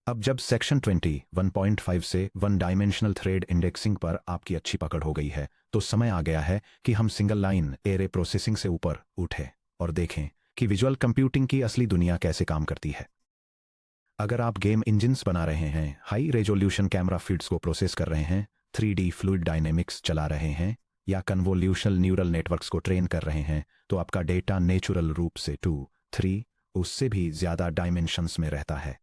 अब जब सेक्शन 21.5 से वन डायमेंशनल थ्रेड इंडेक्सिंग पर आपकी अच्छी पकड़ हो गई है, तो समय आ गया है कि हम सिंगल लाइन एरे प्रोसेसिंग से ऊपर उठें और देखें कि विजुअल कंप्यूटिंग की असली दुनिया कैसे काम करती है। अगर आप गेम इंजिन्स बना रहे हैं, हाई रेजोल्यूशन कैमरा फीड्स को प्रोसेस कर रहे हैं, 3D फ्लूइड डायनेमिक्स चला रहे हैं या कन्वोल्यूशनल न्यूरल नेटवर्क्स को ट्रेन कर रहे हैं, तो आपका डेटा नेचुरल रूप से 2, 3 उससे भी ज़्यादा डायमेंशंस में रहता है।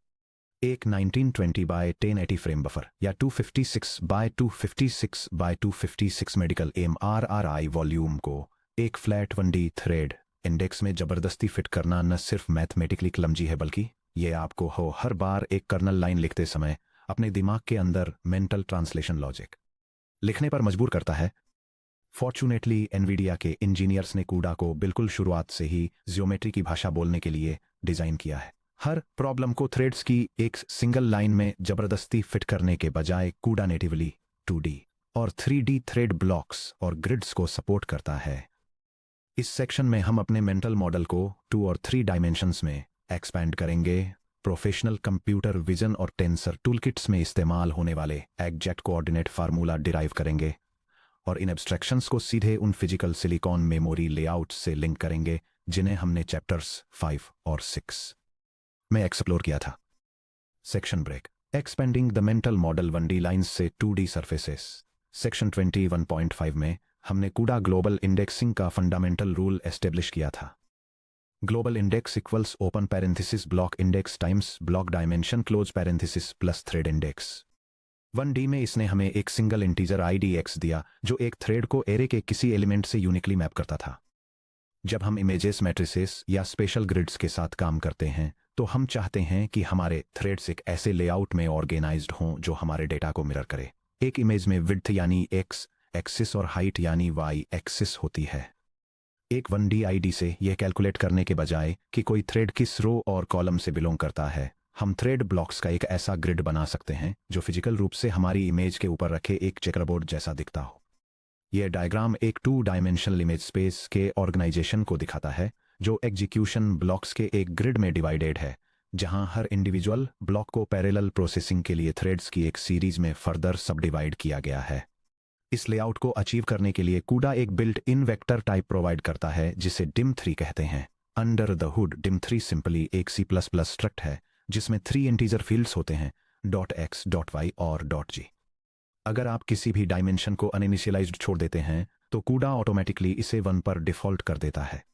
एक 1920 बाय 1080 फ्रेम बफर या 256 by 256 by 256 medical MRI volume को एक फ्लैट 1D थ्रेड इंडेक्स में ज़बरदस्ती फिट करना न सिर्फ मैथमेटिकली क्लमजी है, बल्कि ये आपको हर बार एक कर्नल लाइन लिखते समय अपने दिमाग के अंदर मेंटल ट्रांसलेशन लॉजिक लिखने पर मजबूर करता है। फॉर्चुनेटली एनवीडिया के इंजीनियर्स ने कूडा को बिल्कुल शुरुआत से ही ज्योमेट्री की भाषा बोलने के लिए डिज़ाइन किया है। हर प्रॉब्लम को थ्रेड्स की एक सिंगल लाइन में जबरदस्ती फिट करने के बजाय कूडा नेटिवली 2D और 3D थ्रेड ब्लॉक्स और ग्रिड्स को सपोर्ट करता है। इस सेक्शन में हम अपने मेंटल मॉडल को 2 और 3 डायमेंशंस में एक्सपैंड करेंगे। प्रोफेशनल कंप्यूटर विजन और टेंसर टूलकिट्स में इस्तेमाल होने वाले एग्जैक्ट कोऑर्डिनेट फार्मूला डिराइव करेंगे और इन एब्स्ट्रैक्शंस को सीधे उन फिजिकल सिलिकॉन मेमोरी लेआउट से लिंक करेंगे जिन्हें हमने चैप्टर्स 5 और 6 में एक्सप्लोर किया था। Section break. Expanding the mental model 1D lines से 2D सर्फेसेस। सेक्शन 21.5 में हमने कूडा ग्लोबल इंडेक्सिंग का फंडामेंटल रूल एस्टेब्लिश किया था। Global index equals open parenthesis block index times block dimension close parenthesis plus thread index. 1D में इसने हमें एक सिंगल इंटीजर IDX दिया जो एक थ्रेड को एरे के किसी एलिमेंट से यूनिकली मैप करता था। जब हम इमेजेस, मैट्रिसेस या स्पेशल ग्रिड्स के साथ काम करते हैं, तो हम चाहते हैं कि हमारे थ्रेड्स एक ऐसे लेआउट में ऑर्गेनाइज्ड हों जो हमारे डेटा को मिरर करे। एक इमेज में विड्थ यानी X एक्सिस और हाइट यानी Y एक्सिस होती है। एक 1D ID से यह कैलकुलेट करने के बजाय कि कोई थ्रेड किस रो और कॉलम से बिलोंग करता है, हम थ्रेड ब्लॉक्स का एक ऐसा ग्रिड बना सकते हैं जो फिजिकल रूप से हमारी इमेज के ऊपर रखे एक चेकरबोर्ड जैसा दिखता हो। यह डायग्राम एक 2 डायमेंशनल इमेज स्पेस के ऑर्गेनाइजेशन को दिखाता है जो एग्जीक्यूशन ब्लॉक्स के एक ग्रिड में डिवाइडेड है, जहां हर इंडिविजुअल ब्लॉक को पैरेलल प्रोसेसिंग के लिए थ्रेड्स की एक सीरीज में फर्दर सबडिवाइड किया गया है। इस लेआउट को अचीव करने के लिए कूडा एक built in vector type provide करता है जिसे DIM3 कहते हैं। Under the hood DIM3 simply एक C++ स्ट्रक्ट है जिसमें 3 इंटीजर फील्ड्स होते हैं .x, .y और .g। अगर आप किसी भी डायमेंशन को अनइनिशियलाइज्ड छोड़ देते हैं तो कूडा ऑटोमेटिकली इसे 1 पर डिफॉल्ट कर देता है।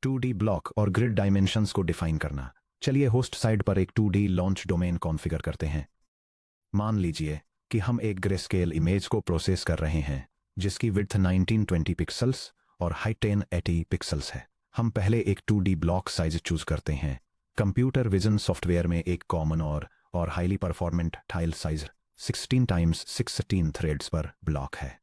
2D ब्लॉक और ग्रिड डायमेंशंस को डिफाइन करना। चलिए होस्ट साइड पर एक 2D लॉन्च डोमेन कॉन्फ़िगर करते हैं। मान लीजिए कि हम एक ग्रेस्केल इमेज को प्रोसेस कर रहे हैं जिसकी विड्थ 1920 पिक्सल्स और हाइट 1080 पिक्सल्स है। हम पहले एक 2D ब्लॉक साइज चूज करते हैं। कंप्यूटर विजन सॉफ्टवेयर में एक कॉमन और highly performant tile size 16x16 threads पर ब्लॉक है।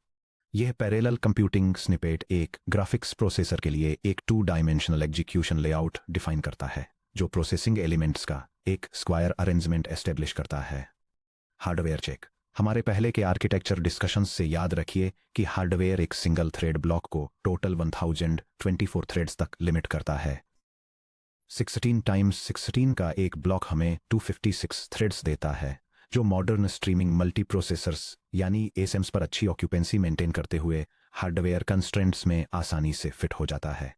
यह पैरेलल कंप्यूटिंग स्निपेट एक ग्राफिक्स प्रोसेसर के लिए एक 2 डायमेंशनल एग्जीक्यूशन लेआउट डिफाइन करता है जो प्रोसेसिंग एलिमेंट्स का एक स्क्वायर अरेंजमेंट एस्टेब्लिश करता है। Hardware check. हमारे पहले के आर्किटेक्चर डिस्कशंस से याद रखिए कि हार्डवेयर एक सिंगल थ्रेड ब्लॉक को टोटल 1024 थ्रेड्स तक लिमिट करता है। 16x16 का एक ब्लॉक हमें 256 थ्रेड्स देता है जो मॉडर्न स्ट्रीमिंग मल्टी प्रोसेसर्स यानी ASIMs पर अच्छी ऑक्यूपेंसी मेंटेन करते हुए हार्डवेयर कंस्ट्रेंट्स में आसानी से फिट हो जाता है।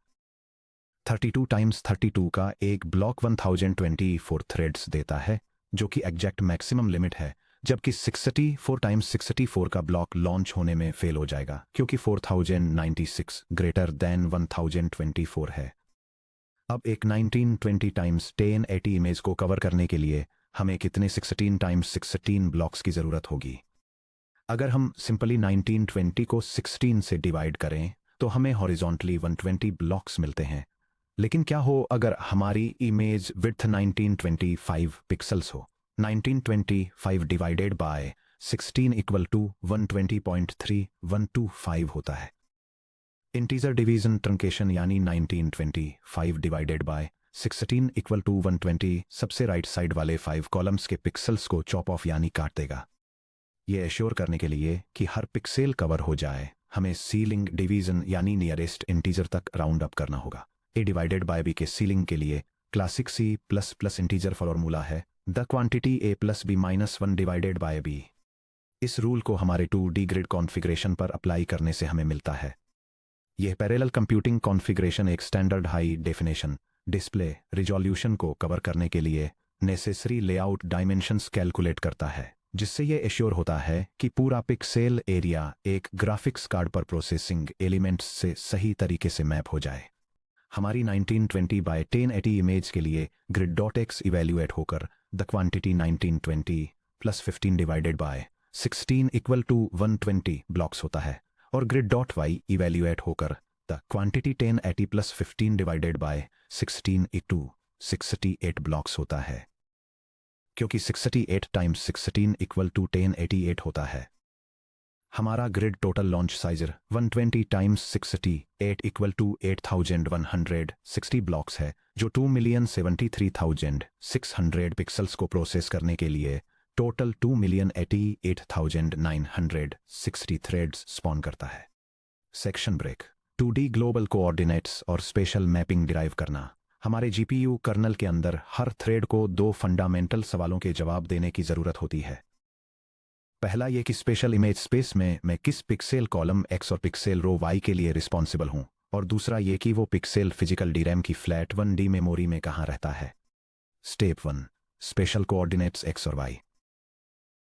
32x32 का एक ब्लॉक 1024 थ्रेड्स देता है जो कि एग्जैक्ट मैक्सिमम लिमिट है, जबकि 64x64 का ब्लॉक लॉन्च होने में फेल हो जाएगा क्योंकि 4096 ग्रेटर देन 1024 है। अब एक 1920x1080 इमेज को कवर करने के लिए हमें कितने 16x16 ब्लॉक्स की ज़रूरत होगी? अगर हम सिंपली 1920 को 16 से डिवाइड करें तो हमें हॉरिजॉन्टली 120 ब्लॉक्स मिलते हैं। लेकिन क्या हो अगर हमारी इमेज विड्थ 1925 पिक्सल्स हो? 1925 डिवाइडेड बाय 16 इक्वल टू 120.3125 होता है। इंटीजर डिवीजन ट्रंकेशन यानी 1925 डिवाइडेड बाय 16 इक्वल टू 120 सबसे राइट साइड वाले 5 कॉलम्स के पिक्सल्स को चॉप ऑफ यानी काट देगा। यह एश्योर करने के लिए कि हर पिक्सेल कवर हो जाए, हमें सीलिंग डिवीजन यानी नियरेस्ट इंटीजर तक राउंड अप करना होगा। A डिवाइडेड बाय B के सीलिंग के लिए क्लासिक C++ इंटीजर फॉर्मूला है the quantity a plus B minus one divided by B. इस रूल को हमारे 2D ग्रिड कॉन्फ़िगरेशन पर अप्लाई करने से हमें मिलता है। यह पैरेलल कंप्यूटिंग कॉन्फ़िगरेशन एक standard high definition display resolution को कवर करने के लिए नेसेसरी लेआउट डायमेंशंस कैलकुलेट करता है, जिससे यह एश्योर होता है कि पूरा पिक्सेल एरिया एक ग्राफिक्स कार्ड पर प्रोसेसिंग एलिमेंट्स से सही तरीके से मैप हो जाए। हमारी 1920 बाय 1080 इमेज के लिए ग्रिड डॉट एक्स इवेल्युएट होकर the quantity 1920 plus 15 divided by 16 equal to 120 blocks होता है, और ग्रिड डॉट वाई इवेल्युएट होकर the quantity 1080 plus 15 divided by 16 to 68 blocks होता है, क्योंकि 68 टाइम्स 16 इक्वल टू 1088 होता है। हमारा grid total launch size 120 times 68 equal to 8160 blocks है, जो 2,73,600 पिक्सल्स को प्रोसेस करने के लिए टोटल 2,88,960 थ्रेड्स स्पॉन करता है। Section break. 2D global coordinates और स्पेशल मैपिंग डिराइव करना। हमारे जीपीयू कर्नल के अंदर हर थ्रेड को दो फंडामेंटल सवालों के जवाब देने की जरूरत होती है। पहला ये कि स्पेशल इमेज स्पेस में मैं किस पिक्सेल कॉलम x और पिक्सेल रो y के लिए रिस्पॉन्सिबल हूं, और दूसरा ये कि वो पिक्सेल फिजिकल डीरैम की फ्लैट 1D मेमोरी में कहां रहता है। स्टेप 1, स्पेशल कोऑर्डिनेट्स x और y।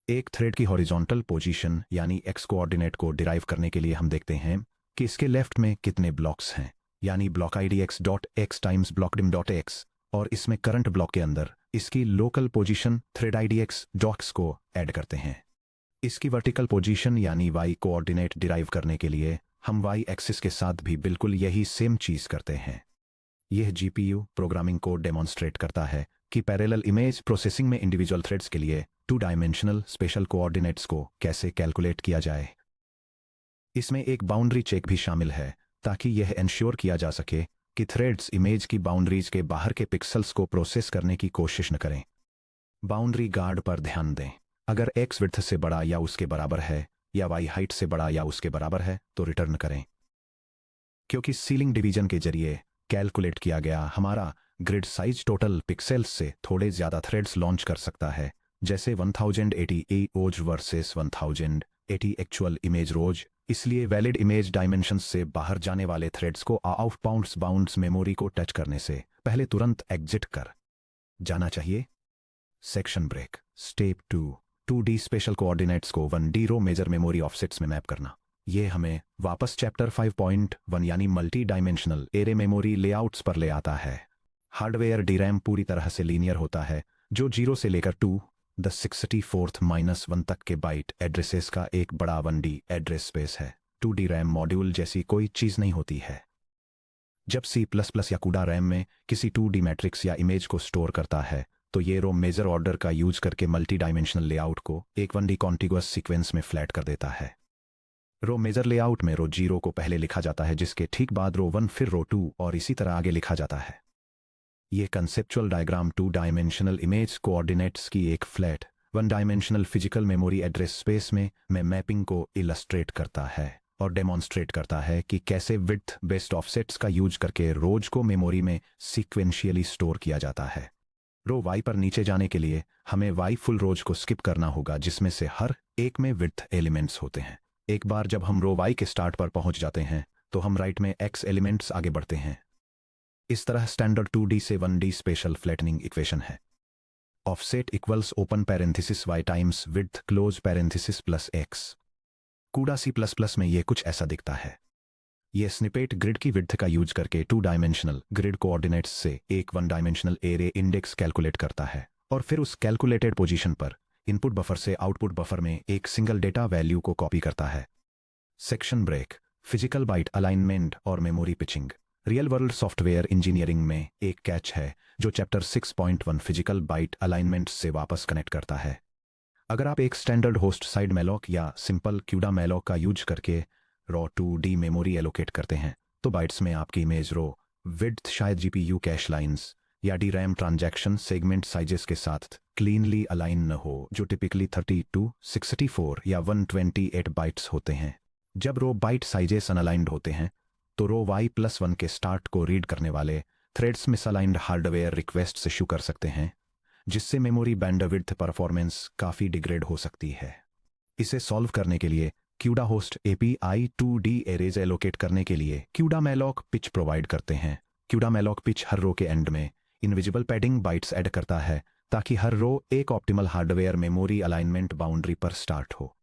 एक थ्रेड की हॉरिजॉन्टल पोजीशन यानी x कोऑर्डिनेट को डिराइव करने के लिए हम देखते हैं कि इसके लेफ्ट में कितने ब्लॉक्स हैं, यानी block ID x.x times block dim dot X, और इसमें करंट ब्लॉक के अंदर इसकी local position thread ID x.x को ऐड करते हैं। इसकी वर्टिकल पोजीशन यानी y कोऑर्डिनेट डिराइव करने के लिए हम y एक्सिस के साथ भी बिल्कुल यही सेम चीज करते हैं। यह जीपीयू प्रोग्रामिंग को डेमोन्स्ट्रेट करता है कि पैरेलल इमेज प्रोसेसिंग में इंडिविजुअल थ्रेड्स के लिए 2 डायमेंशनल स्पेशल कोऑर्डिनेट्स को कैसे कैलकुलेट किया जाए। इसमें एक बाउंड्री चेक भी शामिल है, ताकि यह एंश्योर किया जा सके कि थ्रेड्स इमेज की बाउंड्रीज के बाहर के पिक्सल्स को प्रोसेस करने की कोशिश न करें। बाउंड्री गार्ड पर ध्यान दें। अगर x विड्थ से बड़ा या उसके बराबर है या y हाइट से बड़ा या उसके बराबर है तो रिटर्न करें, क्योंकि सीलिंग डिवीजन के जरिए कैलकुलेट किया गया हमारा ग्रिड साइज टोटल पिक्सेल्स से थोड़े ज्यादा थ्रेड्स लॉन्च कर सकता है, जैसे 1080 रोज वर्सेस 1080 एक्चुअल इमेज रोज। इसलिए वैलिड इमेज डायमेंशंस से बाहर जाने वाले थ्रेड्स को आउट बाउंड्स मेमोरी को टच करने से पहले तुरंत एग्जिट कर जाना चाहिए। Section break. Step 2, 2D spatial coordinates को 1D row major memory offsets में मैप करना। ये हमें वापस चैप्टर 5.1 यानी multi dimensional array memory layouts पर ले आता है। हार्डवेयर डीरैम पूरी तरह से लीनियर होता है, जो 0 से लेकर 2 द 64th-1 तक के बाइट एड्रेसेस का एक बड़ा 1D एड्रेस स्पेस है। 2D रैम मॉड्यूल जैसी कोई चीज नहीं होती है। जब C++ या कूडा रैम में किसी 2D मैट्रिक्स या इमेज को स्टोर करता है, तो ये रो मेजर ऑर्डर का यूज करके मल्टी डायमेंशनल लेआउट को एक 1D कॉन्टिगुअस सीक्वेंस में फ्लैट कर देता है। रो मेजर लेआउट में रो 0 को पहले लिखा जाता है, जिसके ठीक बाद रो 1, फिर रो 2 और इसी तरह आगे लिखा जाता है। ये conceptual diagram 2 dimensional image coordinates की एक flat 1 dimensional physical memory address space में मैपिंग को इलस्ट्रेट करता है और डेमोन्स्ट्रेट करता है कि कैसे विड्थ बेस्ड ऑफसेट्स का यूज करके रोज को मेमोरी में सीक्वेंशियली स्टोर किया जाता है। रो y पर नीचे जाने के लिए हमें y फुल रोज को स्किप करना होगा, जिसमें से हर एक में विड्थ एलिमेंट्स होते हैं। एक बार जब हम रो y के स्टार्ट पर पहुंच जाते हैं, तो हम राइट में x एलिमेंट्स आगे बढ़ते हैं। इस तरह स्टैंडर्ड 2D से 1D स्पेशल फ्लैटनिंग इक्वेशन है। Offset equals open parenthesis y times width close parenthesis plus x। कूडा C++ में ये कुछ ऐसा दिखता है। ये स्निपेट ग्रिड की विड्थ का यूज करके 2 डायमेंशनल ग्रिड कोऑर्डिनेट्स से एक 1 डायमेंशनल एरे इंडेक्स कैलकुलेट करता है, और फिर उस कैलकुलेटेड पोजीशन पर इनपुट बफर से आउटपुट बफर में एक सिंगल डेटा वैल्यू को कॉपी करता है। Section break. Physical byte alignment और memory pitching. Real world software engineering में एक कैच है जो चैप्टर 6.1 फिजिकल बाइट अलाइनमेंट से वापस कनेक्ट करता है। अगर आप एक स्टैंडर्ड होस्ट साइड मैलॉक या सिंपल क्यूडा मैलॉक का यूज करके रॉ 2D मेमोरी एलोकेट करते हैं, तो बाइट्स में आपकी इमेज रो विड्थ शायद जीपीयू कैश लाइंस या DRAM ट्रांजैक्शन सेगमेंट साइजेस के साथ क्लीनली अलाइन न हो, जो टिपिकली 32, 64 या 128 बाइट्स होते हैं। जब रो बाइट साइजेस अनअलाइंड होते हैं, तो रो y+1 के स्टार्ट को रीड करने वाले threads misaligned hardware request issue कर सकते हैं, जिससे मेमोरी बैंडविड्थ परफॉर्मेंस काफ़ी डिग्रेड हो सकती है। इसे सॉल्व करने के लिए CUDA host API 2D arrays allocate करने के लिए CUDA malloc पिच प्रोवाइड करते हैं। CUDA malloc पिच हर रो के एंड में इनविजिबल पैडिंग बाइट्स ऐड करता है ताकि हर रो एक optimal hardware memory alignment boundary पर स्टार्ट हो।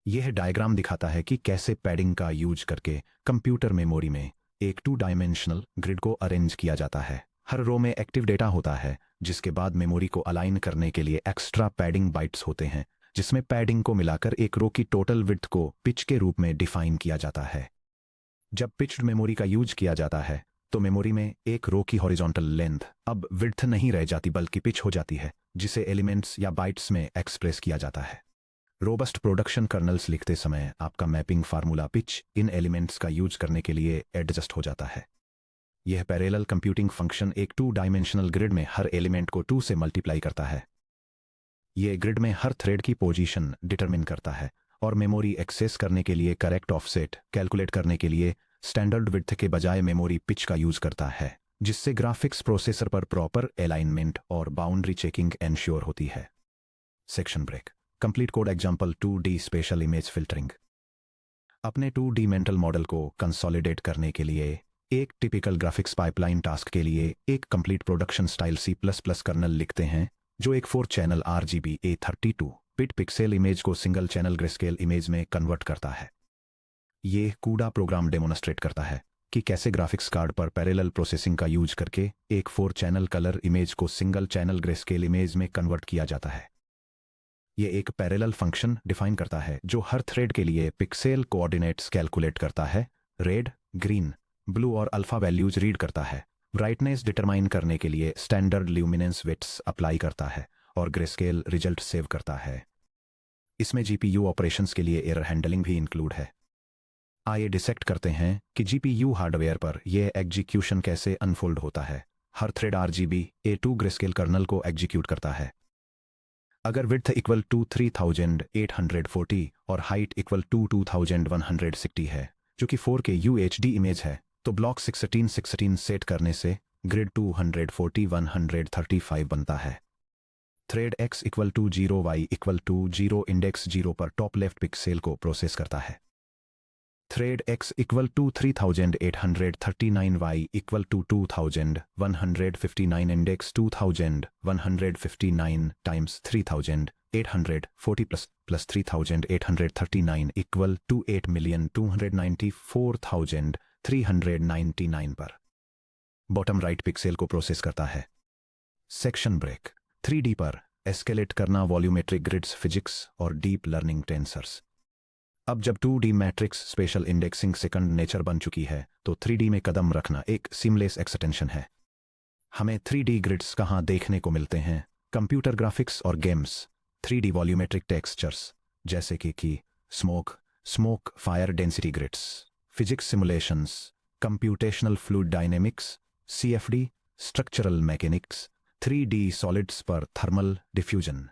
यह डायग्राम दिखाता है कि कैसे पैडिंग का यूज करके कंप्यूटर मेमोरी में एक 2 डायमेंशनल ग्रिड को अरेंज किया जाता है। हर रो में एक्टिव डेटा होता है, जिसके बाद मेमोरी को अलाइन करने के लिए एक्स्ट्रा पैडिंग बाइट्स होते हैं, जिसमें पैडिंग को मिलाकर एक रो की टोटल विड्थ को पिच के रूप में डिफाइन किया जाता है। जब पिच्ड मेमोरी का यूज किया जाता है तो मेमोरी में एक रो की हॉरिजॉन्टल लेंथ अब विड्थ नहीं रह जाती बल्कि पिच हो जाती है, जिसे एलिमेंट्स या बाइट्स में एक्सप्रेस किया जाता है। रोबस्ट प्रोडक्शन कर्नल्स लिखते समय आपका मैपिंग फार्मूला पिच इन एलिमेंट्स का यूज करने के लिए एडजस्ट हो जाता है। यह पैरेलल कंप्यूटिंग फंक्शन एक 2 डायमेंशनल ग्रिड में हर एलिमेंट को 2 से मल्टीप्लाई करता है। यह ग्रिड में हर थ्रेड की पोजीशन डिटरमिन करता है और मेमोरी एक्सेस करने के लिए करेक्ट ऑफसेट कैलकुलेट करने के लिए स्टैंडर्ड विड्थ के बजाय मेमोरी पिच का यूज करता है, जिससे ग्राफिक्स प्रोसेसर पर प्रॉपर अलाइनमेंट और बाउंड्री चेकिंग एंश्योर होती है। Section break. Complete code example 2D spatial image filtering. अपने 2D मेंटल मॉडल को कंसोलिडेट करने के लिए एक टिपिकल ग्राफिक्स पाइपलाइन टास्क के लिए एक complete production style C++ kernel लिखते हैं, जो एक 4 channel RGB A32 bit pixel image को सिंगल चैनल ग्रेस्केल इमेज में कन्वर्ट करता है। ये CUDA प्रोग्राम डेमोन्स्ट्रेट करता है कि कैसे ग्राफिक्स कार्ड पर पैरेलल प्रोसेसिंग का यूज करके एक 4 चैनल कलर इमेज को सिंगल चैनल ग्रेस्केल इमेज में कन्वर्ट किया जाता है। ये एक पैरेलल फंक्शन डिफाइन करता है जो हर थ्रेड के लिए पिक्सेल कोऑर्डिनेट्स कैलकुलेट करता है, रेड, ग्रीन, ब्लू और अल्फा वैल्यूज रीड करता है, ब्राइटनेस डिटरमाइन करने के लिए स्टैंडर्ड ल्यूमिनेंस विड्थ्स अप्लाई करता है और ग्रेस्केल रिजल्ट सेव करता है। इसमें GPU ऑपरेशंस के लिए एरर हैंडलिंग भी इंक्लूड है। आइए डिसेक्ट करते हैं कि GPU हार्डवेयर पर यह एग्जीक्यूशन कैसे अनफोल्ड होता है। हर thread RGB A2 greyscale kernel को एग्जीक्यूट करता है। अगर विड्थ इक्वल टू 3840 और हाइट इक्वल टू 2160 है, जो कि 4K UHD इमेज है, तो ब्लॉक 16 सेट करने से ग्रिड 240 135 बनता है। Thread X equal to 0 Y equal to 0 index 0 पर टॉप लेफ्ट पिक्सेल को प्रोसेस करता है। Thread X equal to 3839 Y equal to 2159 index 2159 times 3840 plus 3839 equal to 8,294,399 पर बॉटम राइट पिक्सेल को प्रोसेस करता है। Section break. 3D पर escalate करना वॉल्यूमेट्रिक ग्रिड्स, फिजिक्स और डीप लर्निंग टेंसर्स। अब जब 2D matrix spatial indexing second nature बन चुकी है, तो 3D में कदम रखना एक सीमलेस एक्सटेंशन है। हमें 3D ग्रिड्स कहाँ देखने को मिलते हैं? कंप्यूटर ग्राफिक्स और गेम्स। 3D वॉल्यूमेट्रिक टेक्सचर्स जैसे कि smoke fire density grids, physics simulations, computational fluid dynamics, CFD, structural mechanics, 3D solids पर thermal diffusion,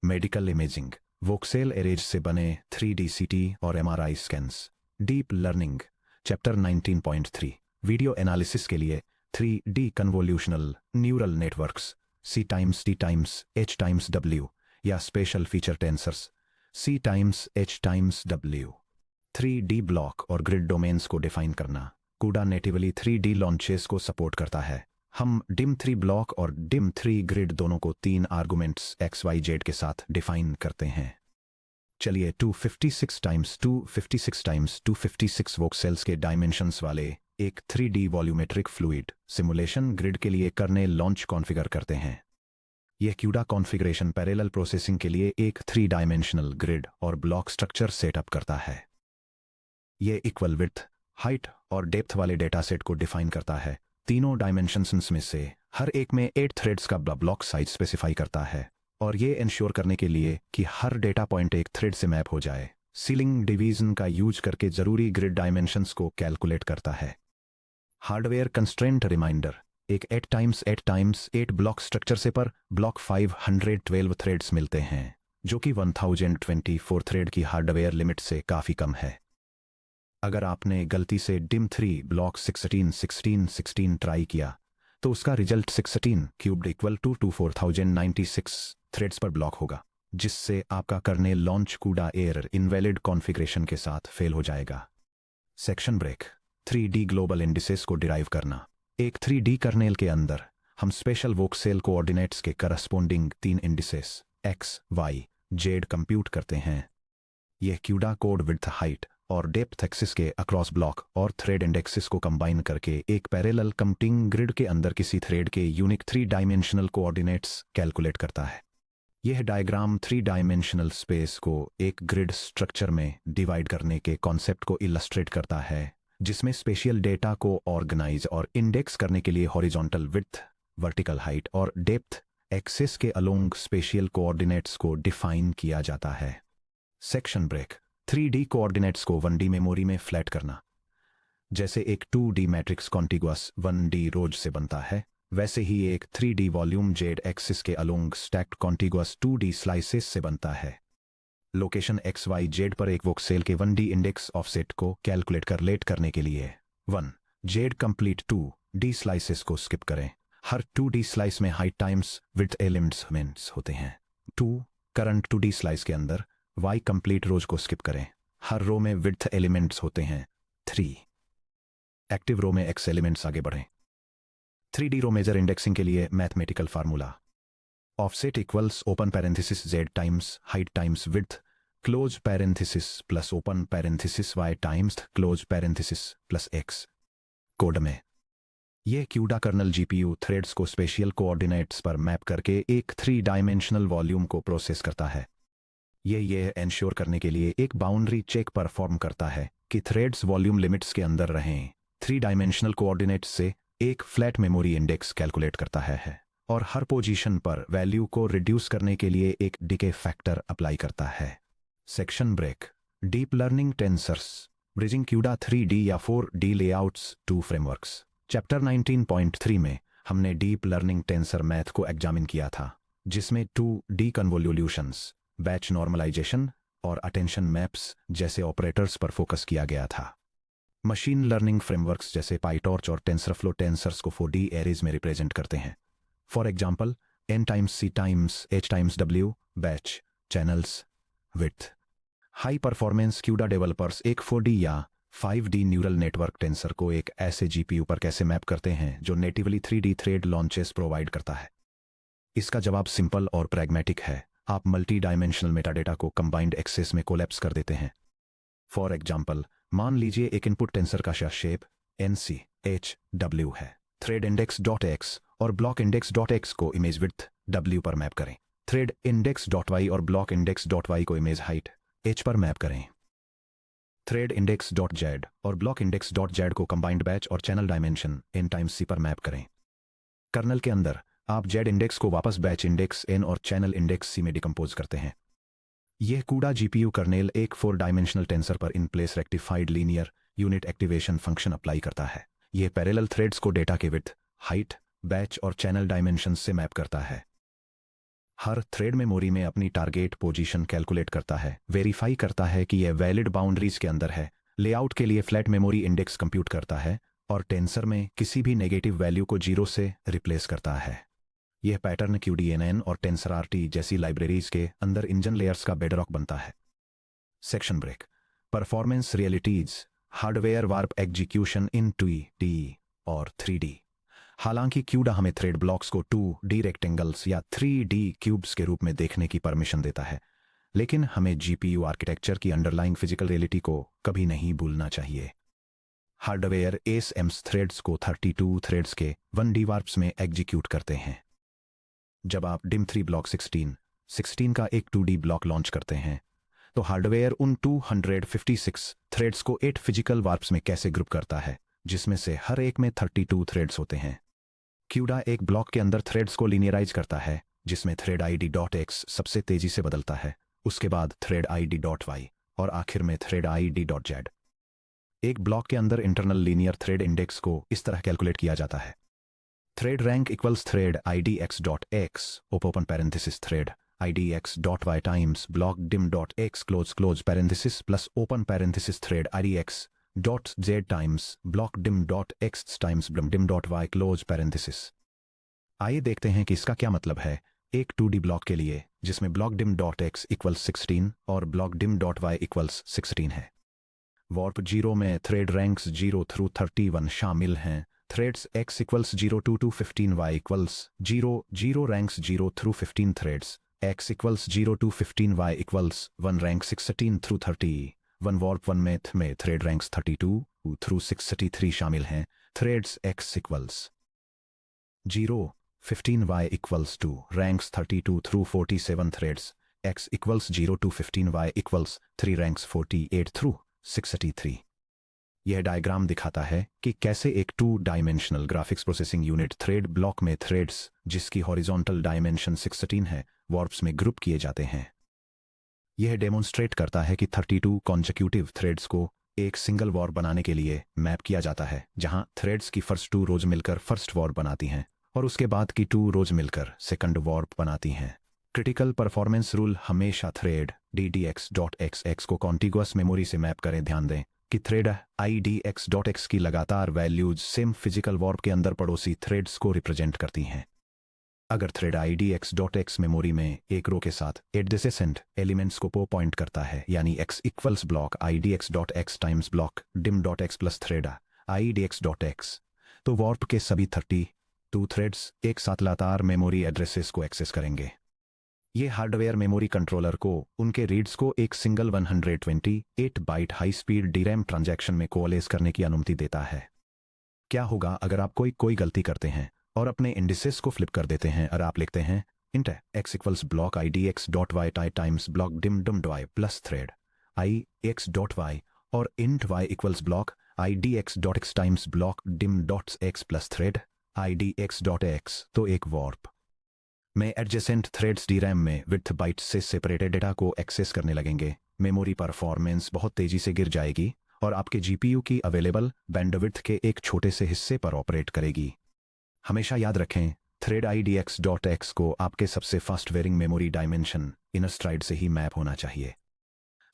medical imaging, voxel arrays से बने 3D CT और MRI scans, deep learning. Chapter 19.3 video analysis के लिए 3D convolutional neural networks, C times T times H times W या special feature tensors, C times H times W। 3D block और grid domains को define करना। CUDA natively 3D launches को support करता है। हम DIM3 ब्लॉक और DIM3 grid दोनों को 3 आर्गुमेंट्स XYZ के साथ डिफाइन करते हैं। चलिए 256 वोक्सेल्स के डायमेंशंस वाले एक 3D volumetric fluid simulation grid के लिए कर्नेल लॉन्च कॉन्फ़िगर करते हैं। यह CUDA कॉन्फ़िगरेशन पैरेलल प्रोसेसिंग के लिए एक 3 डायमेंशनल ग्रिड और ब्लॉक स्ट्रक्चर सेटअप करता है। यह इक्वल विड्थ, हाइट और डेप्थ वाले डेटा सेट को डिफाइन करता है। तीनों डायमेंशंस में से हर एक में 8 थ्रेड्स का ब्लॉक साइज स्पेसिफाई करता है और ये इंश्योर करने के लिए कि हर डेटा पॉइंट एक थ्रेड से मैप हो जाए, सीलिंग डिवीजन का यूज करके जरूरी ग्रिड डायमेंशंस को कैलकुलेट करता है। Hardware constraint reminder. एक 8x8x8 ब्लॉक स्ट्रक्चर से पर ब्लॉक 512 थ्रेड्स मिलते हैं, जो कि 1024 थ्रेड की हार्डवेयर लिमिट से काफ़ी कम है। अगर आपने गलती से DIM3 ब्लॉक 16 ट्राई किया, तो उसका result 16 cubed equal to 4096 threads पर ब्लॉक होगा, जिससे आपका kernel launch CUDA error invalid configuration के साथ फेल हो जाएगा। Section break. 3D global indices को डिराइव करना। एक 3D कर्नेल के अंदर हम स्पेशल वोक्सेल कोऑर्डिनेट्स के corresponding 3 indices x, y, z compute करते हैं। यह क्यूडा कोड विड्थ, हाइट और डेप्थ एक्सिस के अक्रॉस ब्लॉक और थ्रेड इंडेक्सेस को कंबाइन करके एक पैरेलल कंप्यूटिंग ग्रिड के अंदर किसी थ्रेड के यूनिक 3 डायमेंशनल कोऑर्डिनेट्स कैलकुलेट करता है। यह डायग्राम 3 डायमेंशनल स्पेस को एक ग्रिड स्ट्रक्चर में डिवाइड करने के कॉन्सेप्ट को इलस्ट्रेट करता है, जिसमें स्पेशियल डेटा को ऑर्गेनाइज और इंडेक्स करने के लिए हॉरिजॉन्टल विड्थ, वर्टिकल हाइट और डेप्थ एक्सिस के अलोंग स्पेशियल कोऑर्डिनेट्स को डिफाइन किया जाता है। Section break. 3D कोऑर्डिनेट्स को 1D मेमोरी में फ्लैट करना। जैसे एक 2D मैट्रिक्स कॉन्टिगुअस 1D रोज से बनता है, वैसे ही एक 3D वॉल्यूम जेड एक्सिस के along stacked contiguous 2D slices से बनता है। लोकेशन XYZ पर एक वोक्सेल के 1D इंडेक्स ऑफसेट को कैलकुलेट कर लेट करने के लिए 1 जेड कंप्लीट 2D स्लाइसेस को स्किप करें। हर 2D स्लाइस में हाइट टाइम्स विड्थ एलिमेंट्स होते हैं। 2 करंट 2D स्लाइस के अंदर y कंप्लीट रोज को स्किप करें। हर रो में विड्थ एलिमेंट्स होते हैं। 3 एक्टिव रो में x एलिमेंट्स आगे बढ़ें। 3D रो मेजर इंडेक्सिंग के लिए mathematical formula offset equals open parenthesis z times height times width close parenthesis plus open parenthesis y times close parenthesis plus x। Code में यह CUDA colonel GPU threads को special coordinates पर map करके एक 3 dimensional volume को process करता है। यह एंश्योर करने के लिए एक बाउंड्री चेक परफॉर्म करता है कि थ्रेड्स वॉल्यूम लिमिट्स के अंदर रहें। 3 डायमेंशनल कोऑर्डिनेट्स से एक फ्लैट मेमोरी इंडेक्स कैलकुलेट करता है और हर पोजीशन पर वैल्यू को रिड्यूस करने के लिए एक डिके फैक्टर अप्लाई करता है। Section break. Deep learning tensors bridging CUDA 3D या 4D layouts to frameworks. Chapter 19.3 में हमने डीप लर्निंग टेंसर मैथ को एग्जामिन किया था, जिसमें 2D कन्वोल्यूशंस, बैच नॉर्मलाइजेशन और अटेंशन मैप्स जैसे ऑपरेटर्स पर फोकस किया गया था। मशीन लर्निंग फ्रेमवर्क्स जैसे पाइटॉर्च और टेंसरफ्लो टेंसर्स को 4D एरेज में रिप्रेजेंट करते हैं। For example n times c times h times w, batch, channels, width. High performance CUDA developers एक 4D या 5D न्यूरल नेटवर्क टेंसर को एक ऐसे GPU पर कैसे मैप करते हैं जो natively 3D thread launches provide करता है। इसका जवाब सिंपल और प्रैग्मेटिक है। आप मल्टी डायमेंशनल मेटाडेटा को कंबाइंड एक्सेस में कोलैप्स कर देते हैं। फॉर एग्जाम्पल मान लीजिए एक इनपुट टेंसर का शेप NC H W है। थ्रेड इंडेक्स डॉट एक्स और ब्लॉक इंडेक्स डॉट एक्स को इमेज विड्थ W पर मैप करें। थ्रेड इंडेक्स डॉट वाई और ब्लॉक इंडेक्स डॉट वाई को इमेज हाइट H पर मैप करें। थ्रेड इंडेक्स डॉट जेड और ब्लॉक इंडेक्स डॉट जेड को कंबाइंड बैच और channel dimension n times c पर मैप करें। कर्नल के अंदर आप जेड इंडेक्स को वापस बैच इंडेक्स n और चैनल इंडेक्स c में डिकम्पोज करते हैं। यह कूडा GPU कर्नेल एक 4 डायमेंशनल टेंसर पर in place rectified linear unit activation function apply करता है। यह पैरेलल थ्रेड्स को डेटा के विड्थ, हाइट, बैच और चैनल डायमेंशन से मैप करता है। हर थ्रेड मेमोरी में अपनी टारगेट पोजीशन कैलकुलेट करता है, वेरीफाई करता है कि यह वैलिड बाउंड्रीज के अंदर है, लेआउट के लिए फ्लैट मेमोरी इंडेक्स कंप्यूट करता है और टेंसर में किसी भी नेगेटिव वैल्यू को 0 से रिप्लेस करता है। यह पैटर्न QDNN और TensorRT जैसी लाइब्रेरीज के अंदर इंजन लेयर्स का बेडरॉक बनता है। Section break. Performance realities hardware warp execution in 2D और 3D। हालांकि क्यूडा हमें थ्रेड ब्लॉक्स को 2D रेक्टेंगल्स या 3D क्यूब्स के रूप में देखने की परमिशन देता है, लेकिन हमें GPU आर्किटेक्चर की अंडरलाइंग फिजिकल रियलिटी को कभी नहीं भूलना चाहिए। हार्डवेयर ASMs थ्रेड्स को 32 थ्रेड्स के 1D वार्प्स में एग्जीक्यूट करते हैं। जब आप DIM3 ब्लॉक 16 का एक 2D ब्लॉक लॉन्च करते हैं, तो हार्डवेयर उन 256 थ्रेड्स को 8 फिजिकल वार्प्स में कैसे ग्रुप करता है, जिसमें से हर एक में 32 थ्रेड्स होते हैं। क्यूडा एक ब्लॉक के अंदर थ्रेड्स को लीनियराइज करता है, जिसमें थ्रेड ID.X सबसे तेजी से बदलता है, उसके बाद थ्रेड ID.Y और आखिर में थ्रेड ID.Z। एक ब्लॉक के अंदर इंटरनल लीनियर थ्रेड इंडेक्स को इस तरह कैलकुलेट किया जाता है। Thread rank equals thread IDX.X open parenthesis thread IDX.Y times block DIM.X close parenthesis plus open parenthesis thread IDX dot z times block dim dot x times dim dot y close parenthesis. आइए देखते हैं कि इसका क्या मतलब है। एक 2D block के लिए जिसमें block dim dot x equals 16 और block dim dot y equals 16 है। वॉर्प 0 में थ्रेड रैंक्स 0 थ्रू 31 शामिल हैं। Threads x equals 0 to 15 y equals 0 ranks 0 through 15 threads x equals 0 to 15 y equals 1 rank 16 through 31। Warp 1 में thread ranks 32 through 63 शामिल हैं। Threads x equals 0 15 y equals 2 ranks 32 through 47 threads x equals 0 to 15 y equals 3 ranks 48 through 63। यह diagram दिखाता है कि कैसे एक 2 dimensional graphics processing unit thread block में थ्रेड्स जिसकी हॉरिजॉन्टल डायमेंशन 16 है वॉर्प्स में ग्रुप किए जाते हैं। यह डेमोन्स्ट्रेट करता है कि 32 कॉन्सेक्यूटिव थ्रेड्स को एक सिंगल वॉर्प बनाने के लिए मैप किया जाता है, जहां थ्रेड्स की फर्स्ट 2 रोज मिलकर फर्स्ट वॉर्प बनाती हैं और उसके बाद की 2 रोज मिलकर सेकंड वॉर्प बनाती हैं। क्रिटिकल परफॉर्मेंस रूल हमेशा थ्रेड ddx.xx को कॉन्टिगुअस मेमोरी से मैप करें। ध्यान दें कि थ्रेड idx.x की लगातार वैल्यूज सेम फिजिकल वॉर्प के अंदर पड़ोसी थ्रेड्स को रिप्रेजेंट करती हैं। अगर थ्रेड idx.x मेमोरी में एक रो के साथ एडजेसेंट एलिमेंट्स को पॉइंट करता है, यानी x equals block idx.x times block dim.x plus thread idx.x, तो वॉर्प के सभी 32 थ्रेड्स एक साथ लगातार मेमोरी एड्रेसेस को एक्सेस करेंगे। ये हार्डवेयर मेमोरी कंट्रोलर को उनके रीड्स को एक single 128 byte high speed DRAM transaction में कोअलेस करने की अनुमति देता है। क्या होगा अगर आप कोई गलती करते हैं और अपने इंडिसेस को फ्लिप कर देते हैं और आप लिखते हैं int x equals block idx.y times block dim.y plus thread ix.y और int y equals block idx.x times block dim.x plus thread idx.x, तो एक वॉर्प में एडजेसेंट थ्रेड्स DRAM में विड्थ बाइट्स से सेपरेटेड डेटा को एक्सेस करने लगेंगे। Memory performance बहुत तेजी से गिर जाएगी और आपके GPU की अवेलेबल बैंडविड्थ के एक छोटे से हिस्से पर ऑपरेट करेगी। हमेशा याद रखें, थ्रेड idx.x को आपके सबसे fast varying memory dimension inner stride से ही मैप होना चाहिए।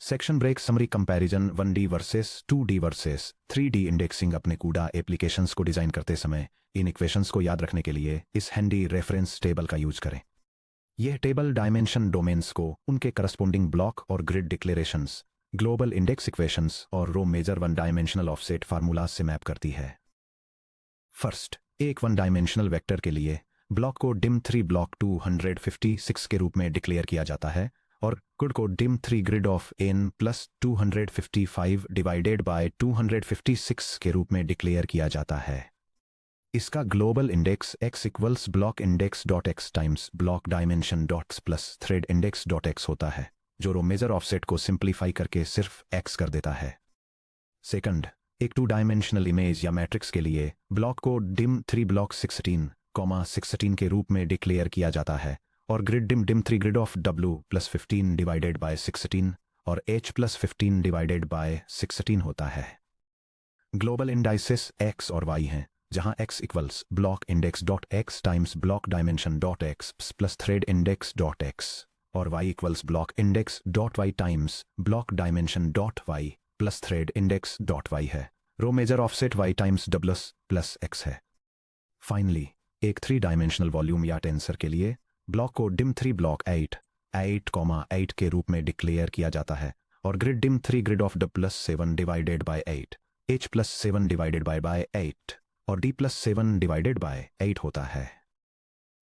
Section break summary comparison 1D versus 2D versus 3D indexing. अपने कूडा एप्लीकेशंस को डिजाइन करते समय इन इक्वेशंस को याद रखने के लिए इस हैंडी रेफरेंस टेबल का यूज करें। यह टेबल डायमेंशन डोमेन्स को उनके करस्पोंडिंग ब्लॉक और grid declarations, global index equations और row major 1 dimensional offset formulas से मैप करती है। फर्स्ट, एक 1 डायमेंशनल वेक्टर के लिए ब्लॉक को dim3 ब्लॉक 256 के रूप में डिक्लेयर किया जाता है और ग्रिड को dim3 grid of n plus 255 divided by 256 के रूप में डिक्लेयर किया जाता है। इसका global index x equals block index dot x times block dimension dots plus thread index dot x होता है, जो रो मेजर ऑफसेट को सिंप्लीफाई करके सिर्फ x कर देता है। सेकंड, एक 2 डायमेंशनल इमेज या मैट्रिक्स के लिए ब्लॉक को dim3 ब्लॉक 16 के रूप में डिक्लेयर किया जाता है और grid dim3 grid of w plus 15 divided by 16 और h प्लस 15 डिवाइडेड बाय 16 होता है। ग्लोबल इंडाइसेस x और y हैं, जहां x equals block index dot x times block dimension dot X plus thread index dot X और y equals block index dot Y times block dimension dot Y plus thread index dot Y है। Row major offset y times w plus x है। Finally, एक 3 dimensional volume या tensor के लिए block को dim3 block 8 के रूप में डिक्लेयर किया जाता है और grid dim3 grid of w plus 7 divided by 8, h plus 7 divided by 8 और d प्लस 7 डिवाइडेड बाय 8 होता है।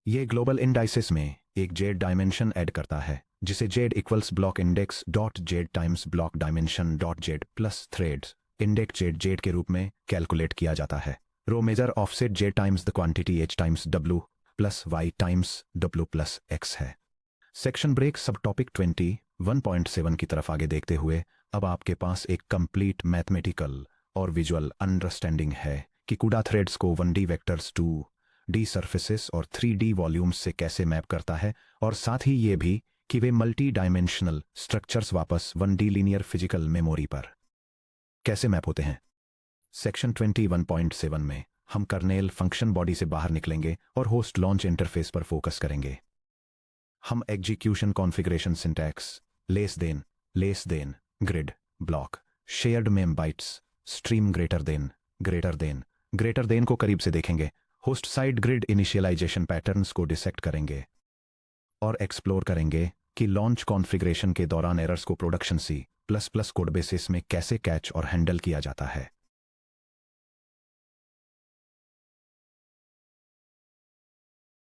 ये ग्लोबल इंडाइसेस में एक जेड डायमेंशन ऐड करता है, जिसे z equals block index dot z times block dimension dot z plus threads index z के रूप में कैलकुलेट किया जाता है। Row major offset z times the quantity h times w plus y times w plus x है। Section break subtopic 21.7 की तरफ आगे देखते हुए अब आपके पास एक कंप्लीट मैथमेटिकल और विजुअल अंडरस्टैंडिंग है कि कूडा थ्रेड्स को 1D वेक्टर्स 2D सर्फेसेस और 3D वॉल्यूम्स से कैसे मैप करता है, और साथ ही ये भी कि वे मल्टी डायमेंशनल स्ट्रक्चर्स वापस 1D लीनियर फिजिकल मेमोरी पर कैसे मैप होते हैं। सेक्शन 21.7 में हम कर्नेल फंक्शन बॉडी से बाहर निकलेंगे और होस्ट लॉन्च इंटरफेस पर फोकस करेंगे। हम execution configuration syntax less than grid block shared mem bytes stream greater than को करीब से देखेंगे, host side grid initialization patterns को डिसेक्ट करेंगे और एक्सप्लोर करेंगे कि लॉन्च कॉन्फ़िगरेशन के दौरान एरर्स को प्रोडक्शन C++ कोड बेसिस में कैसे कैच और हैंडल किया जाता है।